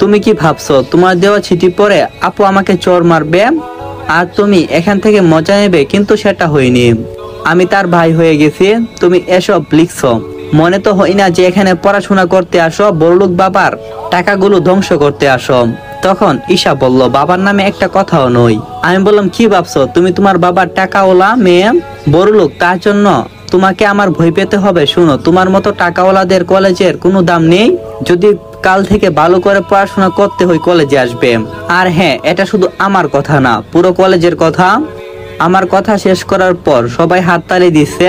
তুমি কি ভাবছো তোমার দেওয়া চিঠি পরে আপু আমাকে চড় মারবে আর তুমি এখান থেকে মজা নেবে? কিন্তু সেটা হয়নি। আমি তার ভাই হয়ে গেছি। তুমি এসব লিখছো, মনে তো হয় না যে এখানে পড়াশোনা করতে আসো, বড়লোক বাবার টাকাগুলো ধ্বংস করতে আসো। তখন ঈশা বলল, বাবার নামে একটা কথাও নয়। আমি বললাম, কি ভাবছো তুমি তোমার বাবার টাকাওয়ালা মেয়ে, বড়লোক, তার জন্য তোমাকে আমার ভয় পেতে হবে? শুনো, তোমার মতো টাকাওয়ালাদের কলেজের কোনো দাম নেই। যদি কাল থেকে ভালো করে পড়াশোনা করতে হয় কলেজে আসবে। আর হ্যাঁ, এটা শুধু আমার কথা না, পুরো কলেজের কথা। আমার কথা শেষ করার পর সবাই হাততালি দিচ্ছে,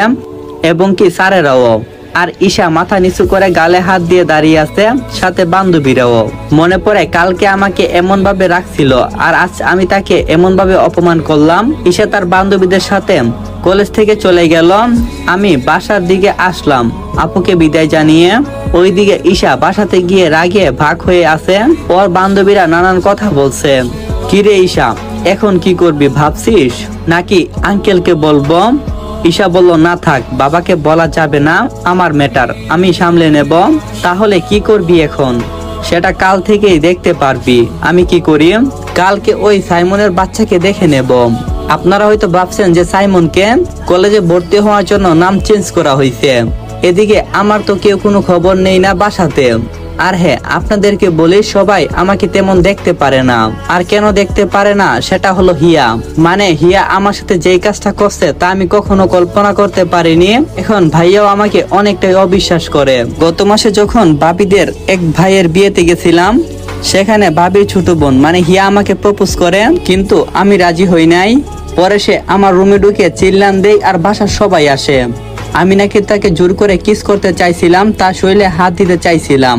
এবং কি স্যারেরাও। আর ঈশা মাথা নিচু করে গালে হাত দিয়ে দাঁড়িয়ে আছে, সাথে বান্ধবীরাও। মনে পড়ে কালকে আমাকে এমন ভাবে রাখছিল, আর আজ আমি তাকে এমন ভাবে অপমান করলাম। ঈশা তার বান্ধবীদের সাথে কলেজ থেকে চলে গেল। আমি বাসার দিকে আসলাম আপুকে বিদায় জানিয়ে। ওইদিকে ঈশা বাসাতে গিয়ে রাগে ভাগ হয়ে আছে। ওর বান্ধবীরা নানান কথা বলছে। কিরে ঈশা, এখন কি করবি ভাবছিস, নাকি আঙ্কেলকে বলবো? ঈশা বলল, না থাক, বাবাকে বলা যাবে না, আমার ম্যাটার আমি সামলে নেব। তাহলে কি করবি এখন? সেটা কাল থেকেই দেখতে পারবি আমি কি করি। কালকে ওই সাইমনের বাচ্চাকে দেখে নেব। আপনারা হয়তো ভাবছেন যে সাইমনকে কলেজে ভর্তি হওয়ার জন্য নাম চেঞ্জ করা হয়েছে। এদিকে আমার তো কেউ কোনো খবর নেই না বাসাতে। আর হ্যাঁ, আপনাদেরকে বলি, সবাই আমাকে তেমন দেখতে পারে না। আর কেন দেখতে পারে না সেটা হলো হিয়া। মানে হিয়া আমার সাথে যেই কাজটা করছে তা আমি কখনো কল্পনা করতে পারিনি। এখন ভাইয়াও আমাকে অনেকটাই অবিশ্বাস করে। গত মাসে যখন বাবিদের এক ভাইয়ের বিয়েতে গেছিলাম, সেখানে বাবির ছোট বোন মানে হিয়া আমাকে প্রপোজ করে, কিন্তু আমি রাজি হই নাই। পরে সে আমার রুমে ঢুকে চিল্লান দেই আর বাসার সবাই আসে। আমি নাকি তাকে জোর করে কিস করতে চাইছিলাম, তার শরীরে হাত দিতে চাইছিলাম।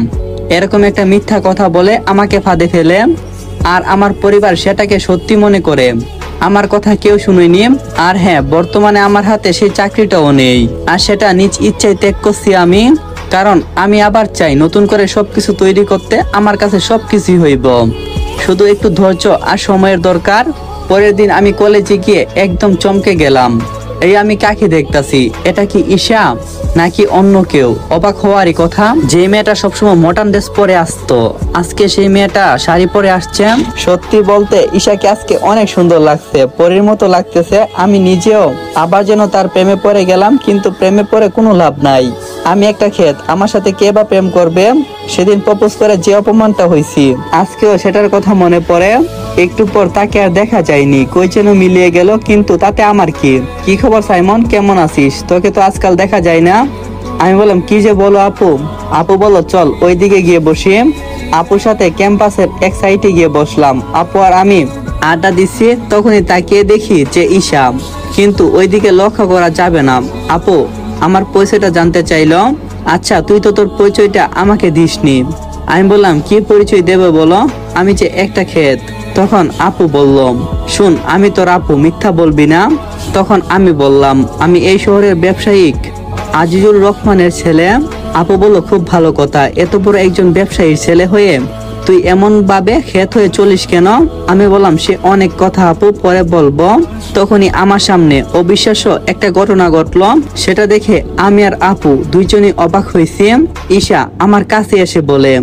এরকম একটা মিথ্যা কথা বলে আমাকে ফাঁদে ফেলে। আর আমার পরিবার সেটাকে সত্যি মনে করে। আমার কথা কেউ শুনেনি। আর হ্যাঁ, বর্তমানে আমার হাতে সেই চাকরিটাও নেই। আর সেটা নিজ ইচ্ছায় ত্যাগ করছি আমি। কারণ আমি আবার চাই নতুন করে সবকিছু তৈরি করতে। আমার কাছে সবকিছুই হইব, শুধু একটু ধৈর্য আর সময়ের দরকার। পরের দিন আমি কলেজে গিয়ে একদম চমকে গেলাম। এই আমি কাকে দেখতাছি? এটা কি ঈশা নাকি অন্য কেউ? অবাক হওয়ারই কথা। যে মেয়েটা সবসময় মডার্ন ড্রেস পরে আসতো, আজকে সেই মেয়েটা শাড়ি পরে আসছে। সত্যি বলতে ঈশাকে আজকে অনেক সুন্দর লাগছে, পরীর মতো লাগতেছে। আমি নিজেও আবার যেন তার প্রেমে পড়ে গেলাম, কিন্তু প্রেমে পড়ে কোনো লাভ নাই। আমি একটা ক্ষেত, আমার সাথে কে বা প্রেম করবে? সেদিন প্রপোজ করে যে অপমানটা হয়েছি, আজকেও সেটার কথা মনে পড়ে। একটু পর তাকে আর দেখা যায়নি, কই যেন মিলিয়ে গেল। কিন্তু তাতে আমার কি? কি খবর সাইমন, কেমন আছিস? তোকে তো আজকাল দেখা যায় না। আমি বললাম, কি যে বলো আপু? আপু বলল, চল ওইদিকে গিয়ে বসি। আপুর সাথে ক্যাম্পাসের এক সাইডে গিয়ে বসলাম। আপু আর আমি আড্ডা দিচ্ছি, তখনই তাকিয়ে দেখি যে ঈশা, কিন্তু ওইদিকে লক্ষ্য করা যাবে না। আপু আমার পরিচয়টা জানতে চাইলো। আচ্ছা, তুই তো তোর পরিচয়টা আমাকে দিসনি। আমি বললাম, কি পরিচয় দেবে বলো? আমি যে একটা ক্ষেত। তখন আপু বলল, শুন, আমি তোর আপু, মিথ্যা বলবি না। তখন আমি বললাম, আমি এই শহরের ব্যবসায়িক আজিজুর রহমানের ছেলে। আপু বলল, খুব ভালো কথা, এত বড় একজন ব্যবসায়ীর ছেলে হয়ে তুই এমন ভাবে ক্ষেত হয়ে চলিস কেন? আমি বললাম, সে অনেক কথা আপু, পরে বলবো। তখনই আমার সামনে অবিশ্বাস্য একটা ঘটনা ঘটলো। সেটা দেখে আমি আর আপু দুইজনই অবাক হয়েছি। ঈশা আমার কাছে এসে বলে,